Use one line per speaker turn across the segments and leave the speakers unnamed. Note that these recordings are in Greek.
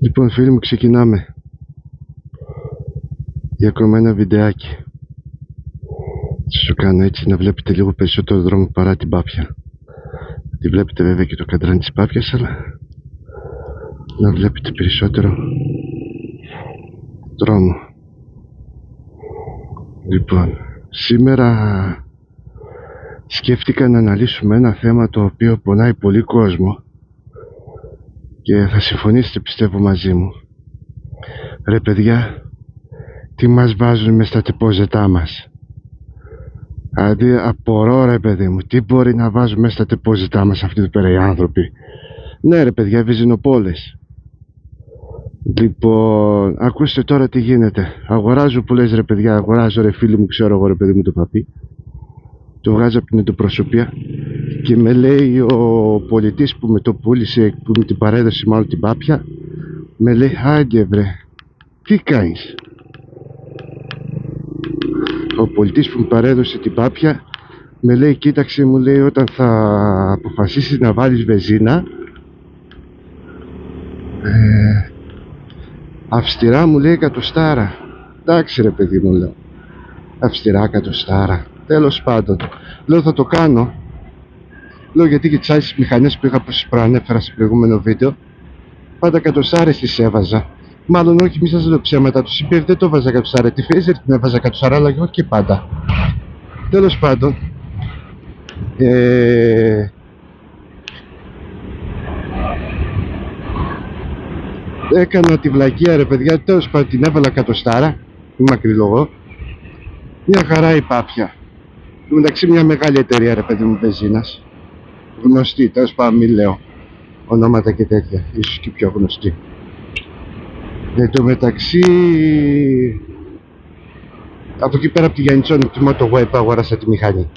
Λοιπόν φίλοι μου, ξεκινάμε για ακόμα ένα βιντεάκι. Σας το κάνω έτσι να βλέπετε λίγο περισσότερο δρόμο παρά την Πάπια. Τη βλέπετε βέβαια και το καντράνι της Πάπιας, αλλά να βλέπετε περισσότερο δρόμο. Λοιπόν, σήμερα σκέφτηκα να αναλύσουμε ένα θέμα το οποίο πονάει πολύ κόσμο και θα συμφωνήσετε πιστεύω μαζί μου. Ρε παιδιά, τι μας βάζουν μες στα τεπόζετά μας? Δηλαδή απορώ ρε παιδί μου, τι μπορεί να βάζουν μέσα στα τεπόζετά μας αυτοί εδώ πέρα οι άνθρωποι? Ναι ρε παιδιά, βυζινοπόλες. Λοιπόν, ακούστε τώρα τι γίνεται. Αγοράζω που λες ρε παιδιά, αγοράζω ρε φίλοι μου, ξέρω εγώ ρε παιδί μου το παπί. Το βγάζω από την εντοπροσωπεία και με λέει ο πολιτής που με το πούλησε, που με την παρέδωσε μάλλον την Πάπια, με λέει άγγε βρε, τι κάνεις? Ο πολιτής που μου παρέδωσε την Πάπια με λέει κοίταξε, μου λέει, όταν θα αποφασίσεις να βάλεις βενζίνα αυστηρά μου λέει εκατοστάρα. Εντάξει ρε παιδί μου, λέω, αυστηρά εκατοστάρα. Τέλος πάντων, λέω θα το κάνω. Λέω γιατί και τις άλλες μηχανές που είχα, που σας προανέφερα στο προηγούμενο βίντεο, πάντα εκατοστάρες τις έβαζα. Μάλλον όχι, μη σας λέω ψέματα, το CPF δεν το βάζα εκατοστάρα, τη Phaser την έβαζα εκατοστάρα, αλλά όχι και πάντα. Τέλος πάντων, έκανα τη βλακεία ρε παιδιά, τέλος πάντων την έβαλα εκατοστάρα, μη μακρυλογώ. Μια χαρά η Πάπια. Εντάξει, μια μεγάλη εταιρεία ρε παιδί μου βενζίνας, γνωστή, τέλος πάντων μη λέω ονόματα και τέτοια, ίσως και πιο γνωστή. Εν τω μεταξύ, από εκεί πέρα από τη Γιαννητσόνη, από τη MotoWeb αγόρασα τη μηχανή.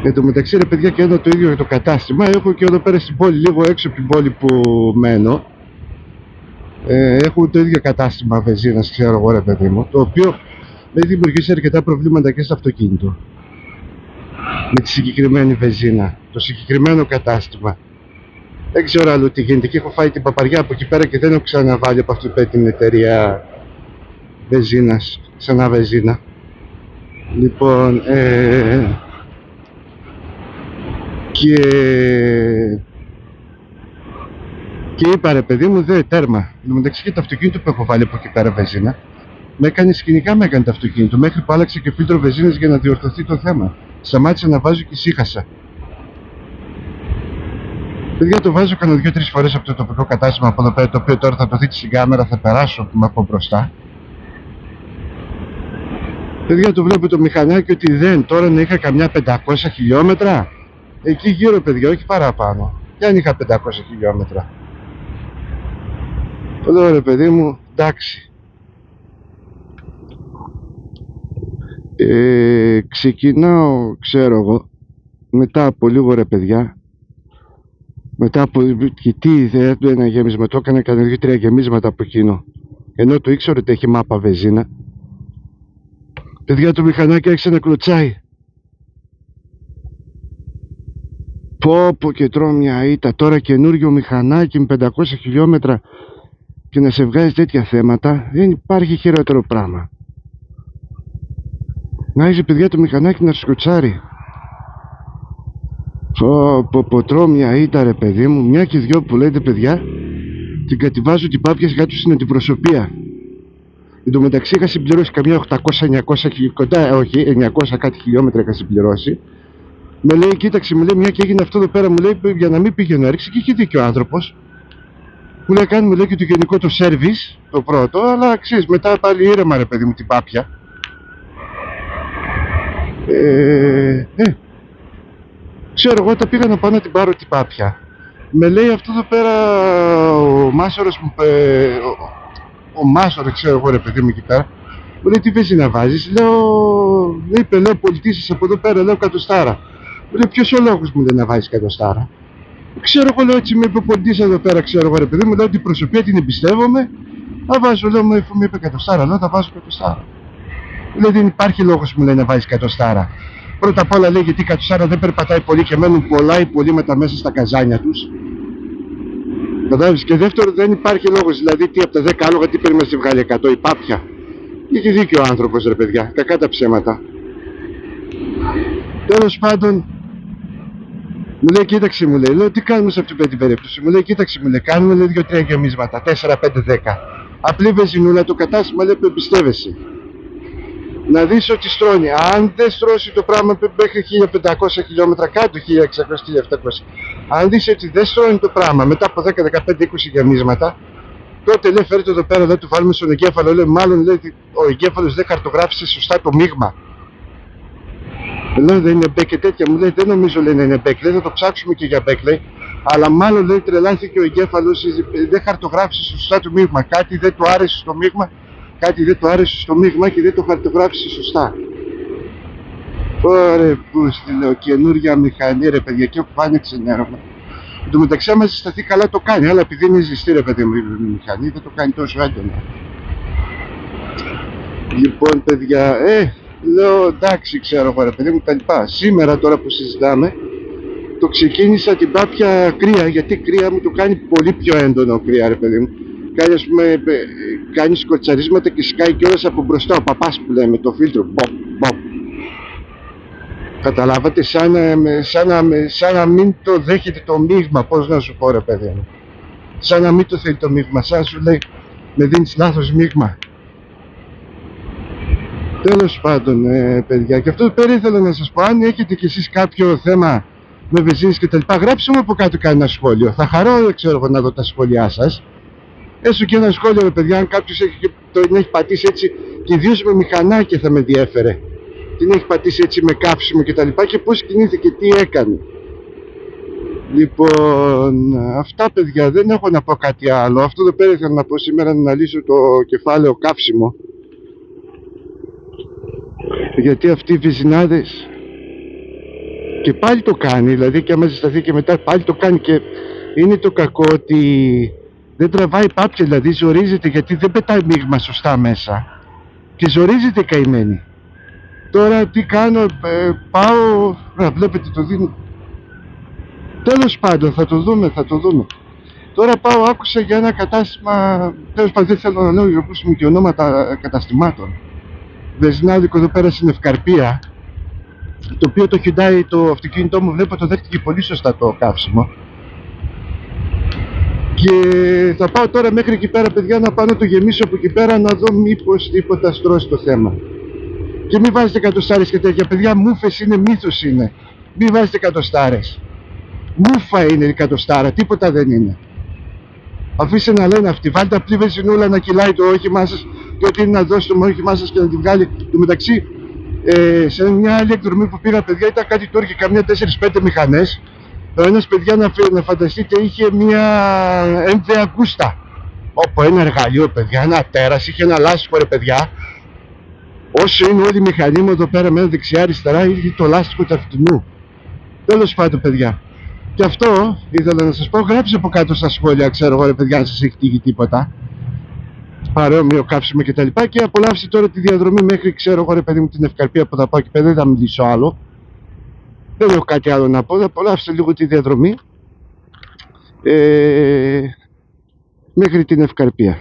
Εν τω μεταξύ ρε παιδιά, και εδώ το ίδιο για το κατάστημα έχω και εδώ πέρα στην πόλη, λίγο έξω από την πόλη που μένω, έχουν το ίδιο κατάστημα βενζίνας, ξέρω εγώ ρε παιδί μου, το οποίο με δημιουργήσει αρκετά προβλήματα και στο αυτοκίνητο με τη συγκεκριμένη βενζίνα, το συγκεκριμένο κατάστημα. Δεν ξέρω άλλο τι γίνεται και έχω φάει την παπαριά από εκεί πέρα και δεν έχω ξαναβάλει από αυτή την εταιρεία βενζίνας, ξανά βενζίνα. Λοιπόν, και είπα ρε παιδί μου, δε τέρμα. Εν τω μεταξύ και το αυτοκίνητο που έχω βάλει από εκεί πέρα βενζίνα με έκανε σκηνικά, με έκανε το αυτοκίνητο, μέχρι που άλλαξε και φίλτρο βενζίνας για να διορθωθεί το θέμα. Σταμάτησα να βάζω και ησύχασα. Παιδιά, το βάζω κανένα 2-3 φορές από το τοπικό κατάστημα από εδώ πέρα, το οποίο τώρα θα το δείτε στην κάμερα, θα περάσω από μπροστά. Παιδιά, το βλέπω το μηχανάκι ότι δεν, τώρα να είχα καμιά 500 χιλιόμετρα εκεί γύρω παιδιά, όχι παραπάνω. Και αν είχα 500 χιλιόμετρα, λέω ρε παιδί μου, εντάξει. Ξεκινάω, ξέρω εγώ, μετά από λίγο ρε παιδιά, μετά από τι ιδέα του ένα γέμισμα, το έκανα 2-3 γεμίσματα από εκείνο, ενώ το ήξερα ότι έχει μάπα βενζίνα. Παιδιά, το μηχανάκι άρχισε να κλωτσάει. Πω και τρώω μια ήττα. Τώρα καινούριο μηχανάκι με 500 χιλιόμετρα και να σε βγάζει τέτοια θέματα, δεν υπάρχει χειρότερο πράγμα. Να είσαι παιδιά το μηχανάκι να σου σκοτσάρει. Πω τρώω μια ήττα ρε παιδί μου, μια και δυο που λέτε παιδιά, την κατηβάζω την Πάπια κάτω στην αντιπροσωπεία. Εν τω μεταξύ είχα συμπληρώσει καμιά 800-900 κοντά, όχι 900 κάτι χιλιόμετρα είχα συμπληρώσει. Με λέει κοίταξε, μου λέει, μια και έγινε αυτό εδώ πέρα, μου λέει, για να μην πήγαινε έρξη, και έχει δίκιο ο άνθρωπος. Μου λέει κάνουμε λέει και το γενικό το service, το πρώτο, αλλά ξέρεις μετά πάλι ήρεμα ρε παιδί μου την Πάπια. Ξέρω εγώ, τα πήγα να πάω να την πάρω την Πάπια. Με λέει αυτό εδώ πέρα ο Μάσορος μου, ο Μάσορος ξέρω εγώ ρε παιδί μου εκεί πέρα, μου λέει τι βέζει να βάζεις, είπε λέω πολιτήσεις από εδώ πέρα, λέω εκατοστάρα. Μου λέει ποιος ο λόγος μου λέει να βάζεις εκατοστάρα? Ξέρω εγώ, λέω έτσι με είπε ο πολιτής εδώ πέρα, ξέρω εγώ ρε παιδί μου, λέω την προσωπία την εμπιστεύομαι, θα βάζω, λέω μου είπε εκατοστάρα, λέω θα βάζω εκατοστάρα. Μου λέει δεν υπάρχει λόγος μου λέει να βάζεις εκατοστάρα. Πρώτα απ' όλα λέει γιατί η εκατοστάρα δεν περπατάει πολύ και μένουν πολλά ή πολύ μετά μέσα στα καζάνια τους. Κατάλαβες. Και δεύτερο, δεν υπάρχει λόγος. Δηλαδή, τι από τα 10 άλογα, τι πρέπει να σε βγάλει 100, η πάπια. Είχε δίκιο ο άνθρωπος, ρε παιδιά. Κακά τα ψέματα. Τέλος πάντων, μου λέει, κοίταξε, μου λέει, λέω, τι κάνουμε σε αυτή την περίπτωση. Μου λέει, κοίταξε, μου λέει, κάνουμε, λέει, 2-3 γεμίσματα, 4, 5, 10. Απλή βενζινούλα, το κατάστημα, λέει, που εμπιστεύεσαι. Να δεις ότι στρώνει. Αν δεν στρώσει το πράγμα μέχρι 1500 χιλιόμετρα, κάτω 1600-1700, αν δεις ότι δεν στρώνει το πράγμα μετά από 10, 15, 20 γεμίσματα, τότε λέει, φέρτε εδώ πέρα, δεν του βάλουμε στον εγκέφαλο. Λέει, μάλλον λέει, ο εγκέφαλος δεν χαρτογράφησε σωστά το μείγμα. Λέω, δεν είναι μπέκ και τέτοια. Μου λέει, δεν νομίζω, λέει, να είναι μπέκ. Λέει, θα το ψάξουμε και για μπέκ, λέει. Αλλά μάλλον, λέει, τρελάθηκε ο εγκέφαλος, δεν χαρτογράφησε σωστά το μείγμα. Κάτι δεν του άρεσε στο μείγμα, κάτι δεν του άρεσε στο μείγμα και δεν το χαρτογράφησε σωστά. Ωραία, πούστη, λέω, καινούργια μηχανή, ρε παιδιά, και όπου άνοιξε νερό. Εν τω μεταξύ, άμα συσταθεί καλά, το κάνει. Αλλά επειδή είναι ζεστή, ρε παιδί μου, η μηχανή, δεν το κάνει τόσο έντονα. Λοιπόν, παιδιά, λέω, εντάξει, ξέρω εγώ, ρε παιδί μου, τα λοιπά. Σήμερα, τώρα που συζητάμε, το ξεκίνησα την πάπια κρύα, γιατί κρύα μου το κάνει πολύ πιο έντονο κρύα, ρε παιδί μου. Κάνει, ας πούμε, κάνει σκοτσαρίσματα και σκάει κιόλας από μπροστά, ο παπάς που λέμε, το φίλτρο, μπομ. Καταλάβατε, σαν να μην το δέχεται το μείγμα, πώς να σου πω, ρε παιδί μου. Σαν να μην το θέλει το μείγμα, σαν να σου λέει, με δίνεις λάθος μείγμα. Τέλος πάντων, παιδιά, και αυτό πέρα ήθελα να σας πω, αν έχετε κι εσείς κάποιο θέμα με βενζίνες και τα λοιπά, γράψτε μου από κάτω κανένα σχόλιο. Θα χαρώ, ξέρω εγώ, να δω τα σχόλιά σας. Έστω και ένα σχόλιο, ρε παιδιά, αν κάποιος την έχει πατήσει έτσι, και ιδίως με μηχανάκια θα με ενδιέφερε. Την έχει πατήσει έτσι με κάψιμο και τα λοιπά και πώς κινήθηκε, τι έκανε. Λοιπόν, αυτά, παιδιά, δεν έχω να πω κάτι άλλο. Αυτό εδώ πέρα ήθελα να πω σήμερα, να αναλύσω το κεφάλαιο καύσιμο. Γιατί αυτοί οι βυζινάδες και πάλι το κάνει, δηλαδή, και άμα ζεσταθεί και μετά πάλι το κάνει, και είναι το κακό ότι δεν τραβάει πάπια, δηλαδή ζορίζεται, γιατί δεν πετάει μείγμα σωστά μέσα και ζορίζεται καημένη. Τώρα τι κάνω, πάω, βλέπετε, το δίνω. Τέλος πάντων, θα το δούμε. Τώρα πάω, άκουσα για ένα κατάστημα, τέλος πάντων, δεν θέλω να λέω για ακούσουμε και ονόματα καταστημάτων. Βεζινάδικο εδώ πέρα στην Ευκαρπία, το οποίο το Hyundai, το αυτοκίνητό μου, βλέπω το δέχτηκε πολύ σωστά το καύσιμο. Και θα πάω τώρα μέχρι εκεί πέρα, παιδιά, να πάω να το γεμίσω από εκεί πέρα, να δω μήπως τίποτα στρώσει το θέμα. Και μην βάζετε εκατοστάρες και τέτοια, παιδιά, μούφες είναι, μύθος είναι. Μην βάζετε εκατοστάρες. Μούφα είναι η εκατοστάρα, τίποτα δεν είναι. Αφήστε να λένε αυτοί, βάλτε απλή βενζινούλα να κυλάει το όχημά σας, και ό,τι είναι να δώσει το όχημά σας και να τη βγάλει. Το μεταξύ, σε μια άλλη εκδρομή που πήγα, παιδιά, ήταν κάτι τώρα και καμιά 4-5 μηχανές. Ο ένας, παιδιά, να φανταστείτε, είχε μια MV Agusta. Όπου ένα εργαλείο, παιδιά, ένα τέρας, είχε ένα λάστιχο, ρε παιδιά. Όσο είναι όλη η μηχανή μου εδώ πέρα, με δεξιά-αριστερά, είχε το λάστιχο του αυτινού. Τέλος πάντων, παιδιά. Και αυτό ήθελα να σας πω, γράψτε από κάτω στα σχόλια, ξέρω εγώ, ρε παιδιά, αν σας έχει τύχει τίποτα παρόμοιο καύσιμο και τα λοιπά, και απολαύστε τώρα τη διαδρομή μέχρι, ξέρω εγώ, ρε παιδί μου, την Ευκαρπία που θα πάω και πέρα, δεν θα μιλήσω άλλο. Δεν έχω κάτι άλλο να πω, απολαύστε λίγο τη διαδρομή μέχρι την Ευκαρπία.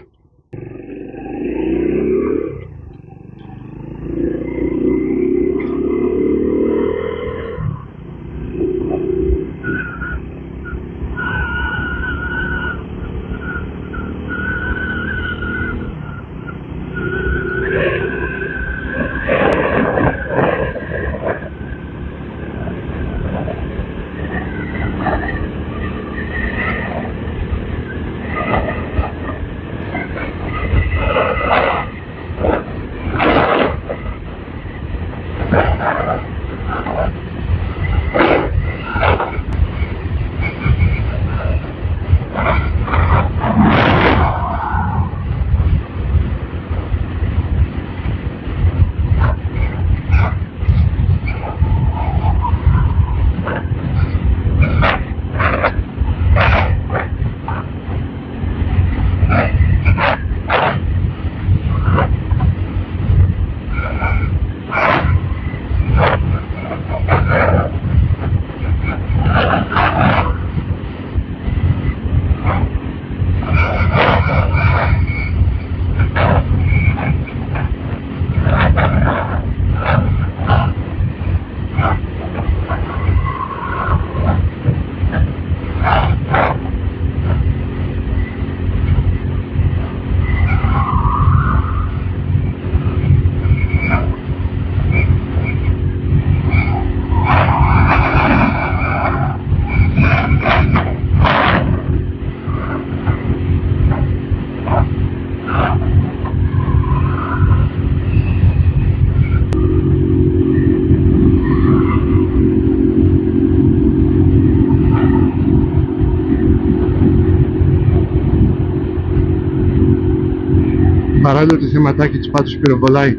άλλο το θεματάκι της πάντως πυροβολάει.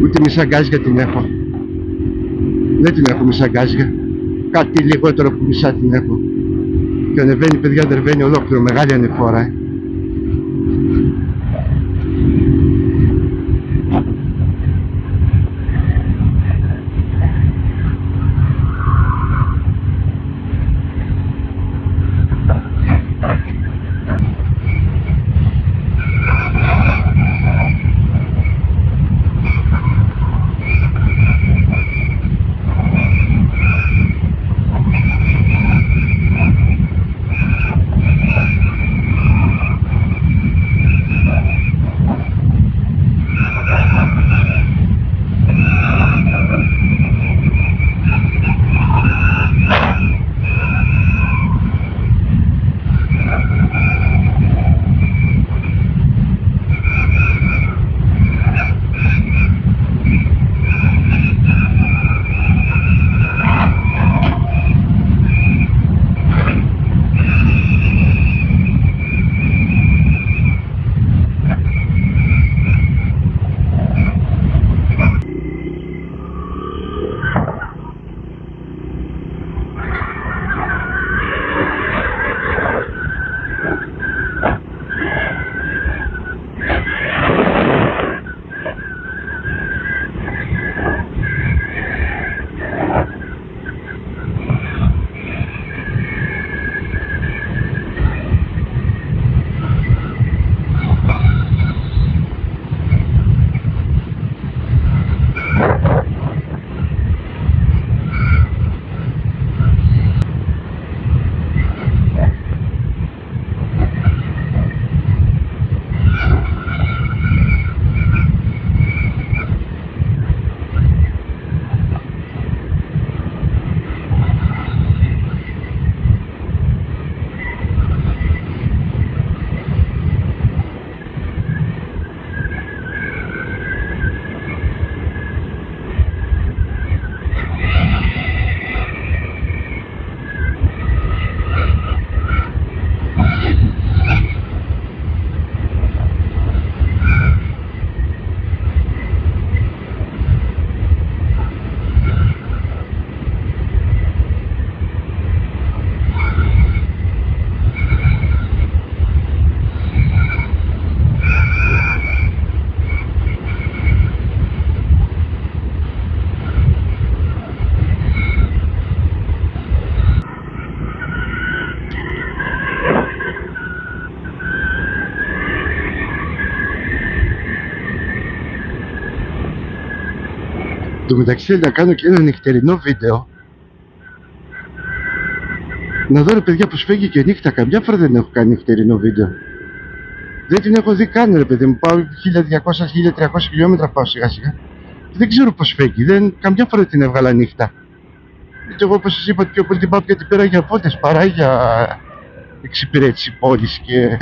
Ούτε μισά γκάζια την έχω. Δεν την έχω μισά γκάζια. Κάτι λιγότερο από μισά την έχω. Και ανεβαίνει, παιδιά, ανεβαίνει ολόκληρο, μεγάλη ανεφόρα. Του μεταξύ να κάνω και ένα νυχτερινό βίντεο. Να δω, ρε παιδιά, πως φεύγει και νύχτα. Καμιά φορά δεν έχω κάνει νυχτερινό βίντεο. Δεν την έχω δει καν, ρε παιδί μου. Πάω 1200-1300 χιλιόμετρα, πάω σιγά σιγά. Δεν ξέρω πως φεύγει. Καμιά φορά την έβγαλα νύχτα. Και εγώ, όπως σας είπα, πιο πολύ την πάω γιατί πέρα για βόλτες παρά για εξυπηρέτηση πόλης και